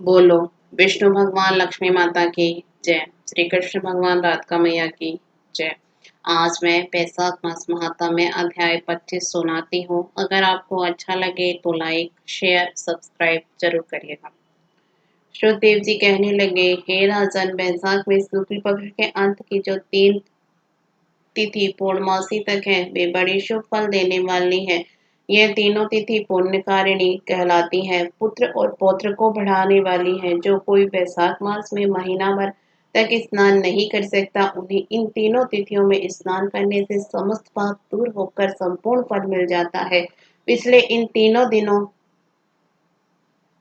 बोलो विष्णु भगवान लक्ष्मी माता की जय। श्री कृष्ण भगवान राधिका मैया की जय। आज मैं वैशाख मास महात्म्य अध्याय 25 सुनाती हूँ। अगर आपको अच्छा लगे तो लाइक शेयर सब्सक्राइब जरूर करिएगा। श्रुतदेव जी कहने लगे, हे राजन, वैशाख में शुक्ल पक्ष के अंत की जो 3 तिथि पूर्णमासी तक है वे बड़ी शुभ फल देने वाली है। यह तीनों तिथि पुण्यकारिणी कहलाती है, पुत्र और पौत्र को बढ़ाने वाली है। जो कोई वैशाख मास में महीना भर तक स्नान नहीं कर सकता, उन्हें इन तीनों तिथियों में स्नान करने से समस्त पाप दूर होकर संपूर्ण फल मिल जाता है। पिछले इन तीनों दिनों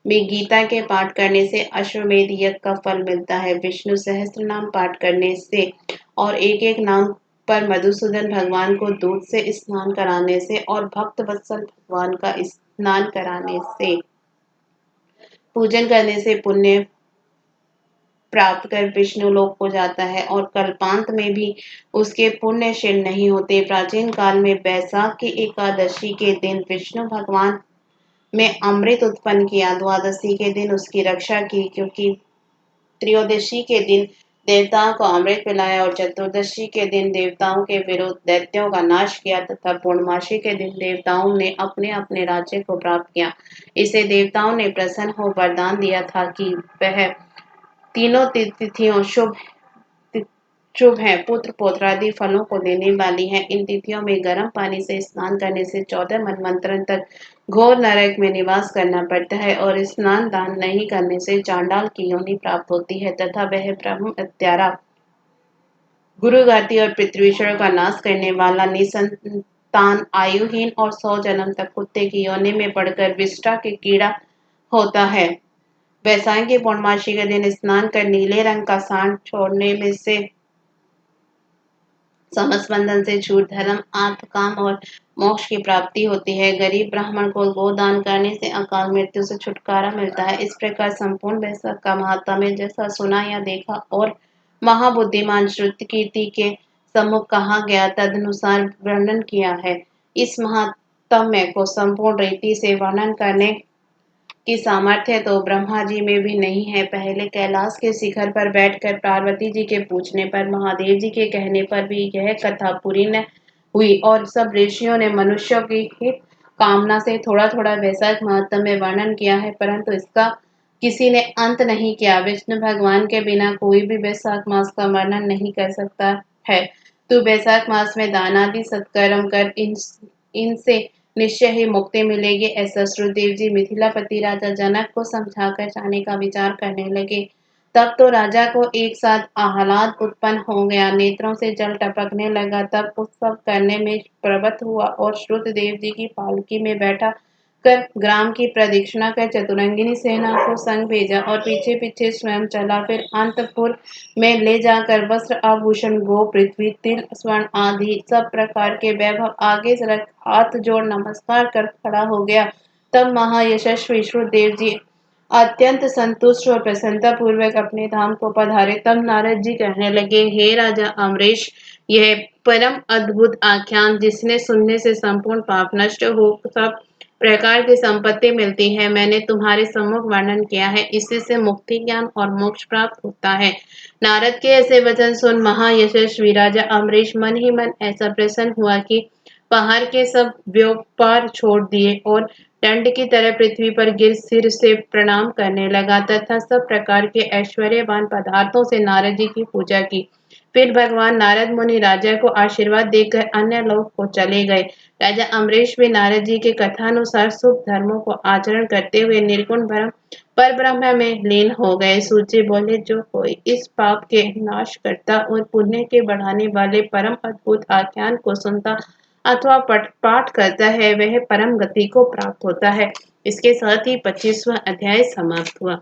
में गीता के पाठ करने से अश्वमेध यज्ञ का फल मिलता है। विष्णु सहस्त्र नाम पाठ करने से और एक एक नाम पर मधुसूदन भगवान को दूध से स्नान कराने से और भक्त वत्सल भगवान का स्नान कराने से पूजन करने से पुण्य प्राप्त कर विष्णु लोक को जाता है और कल्पांत में भी उसके पुण्य क्षीण नहीं होते। प्राचीन काल में वैशाख की एकादशी के दिन विष्णु भगवान में अमृत उत्पन्न किया। द्वादशी के दिन उसकी रक्षा की, क्योंकि त्रयोदशी के दिन देवताओं को अमृत पिलाया और चतुर्दशी के दिन देवताओं के विरुद्ध दैत्यों का नाश किया तथा पूर्णमासी के दिन देवताओं ने अपने अपने राज्य को प्राप्त किया। इसे देवताओं ने प्रसन्न हो वरदान दिया था कि वह तीनों तिथियों शुभ है, पुत्र पौत्रादि फलों को देने वाली है। इन तिथियों में गर्म पानी से स्नान करने से 14 मनवंतरण तक घोर नरक में निवास करना पड़ता है और स्नान दान नहीं करने से चांडाल की योनि प्राप्त होती है तथा वह ब्रह्म हत्यारा, गुरुघाती और पृथ्वीश्वर का नाश करने वाला निसंतान, आयुहीन और 100 जन्म तक कुत्ते की योनि में पड़कर विष्ठा के कीड़ा होता है। वैशाख की पूर्णमासी के दिन स्नान कर नीले रंग का सांड छोड़ने में से समस्त बंधन से छूट, धर्म, अर्थ, काम और मोक्ष की प्राप्ति होती है। गरीब ब्राह्मण को गोदान करने से अकाल मृत्यु से छुटकारा मिलता है। इस प्रकार संपूर्ण वैशाख का महात्म्य जैसा सुना या देखा और महाबुद्धिमान श्रुति कीर्ति के सम्मुख कहा गया तदनुसार वर्णन किया है। इस महात्म्य को संपूर्ण रीति से वर्णन करने की सामर्थ्य तो ब्रह्मा जी में भी नहीं है। पहले कैलाश के शिखर पर बैठकर पार्वती जी के पूछने पर, महादेव जी के कहने पर भी यह कथा पूरी न हुई और सब ऋषियों ने मनुष्यों की हित कामना से थोड़ा थोड़ा वैशाख महात्म्य में वर्णन किया है, परंतु इसका किसी ने अंत नहीं किया। विष्णु भगवान के बिना कोई भी वैशाख मास का वर्णन नहीं कर सकता है। तू वैशाख मास में दानादि सत्कर्म कर, इनसे निश्चय ही मुक्ति मिलेगी। ऐसा श्रुतदेव जी मिथिलापति राजा जनक को समझाकर जाने का विचार करने लगे। तब तो राजा को एक साथ आह्लाद उत्पन्न हो गया, नेत्रों से जल टपकने लगा। तब उत्सव करने में प्रवृत्त हुआ और श्रुतदेव जी की पालकी में बैठा कर ग्राम की प्रदक्षिणा कर चतुरंगिनी सेना को संग भेजा और पीछे पीछे स्वयं चला। फिर अंतपुर में ले जाकर वस्त्र आभूषण गो पृथ्वी तिल स्वर्ण आदि सब प्रकार के वैभव आगे रख हाथ जोड़ नमस्कार कर खड़ा हो गया। तब महायशस्वी श्रुतदेव जी अत्यंत संतुष्ट और प्रसन्नता पूर्वक अपने धाम को पधारे। तब नारद जी कहने लगे, हे राजा अमरीश, यह परम अद्भुत आख्यान जिसने सुनने से संपूर्ण पाप नष्ट हो सब प्रकार की संपत्ति मिलती है, मैंने तुम्हारे सम्मुख वर्णन किया है। इसी से मुक्ति ज्ञान और मोक्ष प्राप्त होता है। नारद के ऐसे वचन सुन महायशस्वी राजा अमरीश मन ही मन ऐसा प्रसन्न हुआ कि पहाड़ के सब व्यापार छोड़ दिए और दंड की तरह पृथ्वी पर गिर सिर से प्रणाम करने लगा तथा सब प्रकार के ऐश्वर्यवान पदार्थों से नारद जी की पूजा की। फिर भगवान नारद मुनि राजा को आशीर्वाद देकर अन्य लोक को चले गए। राजा अमरीश भी नारद जी के कथानुसार शुभ धर्मों को आचरण करते हुए निर्गुण ब्रह्म पर ब्रह्म में लीन हो गए। सूचे बोले, जो कोई इस पाप के नाश करता और पुण्य के बढ़ाने वाले परम अद्भुत आख्यान को सुनता अथवा पाठ करता है, वह परम गति को प्राप्त होता है। इसके साथ ही 25वां अध्याय समाप्त हुआ।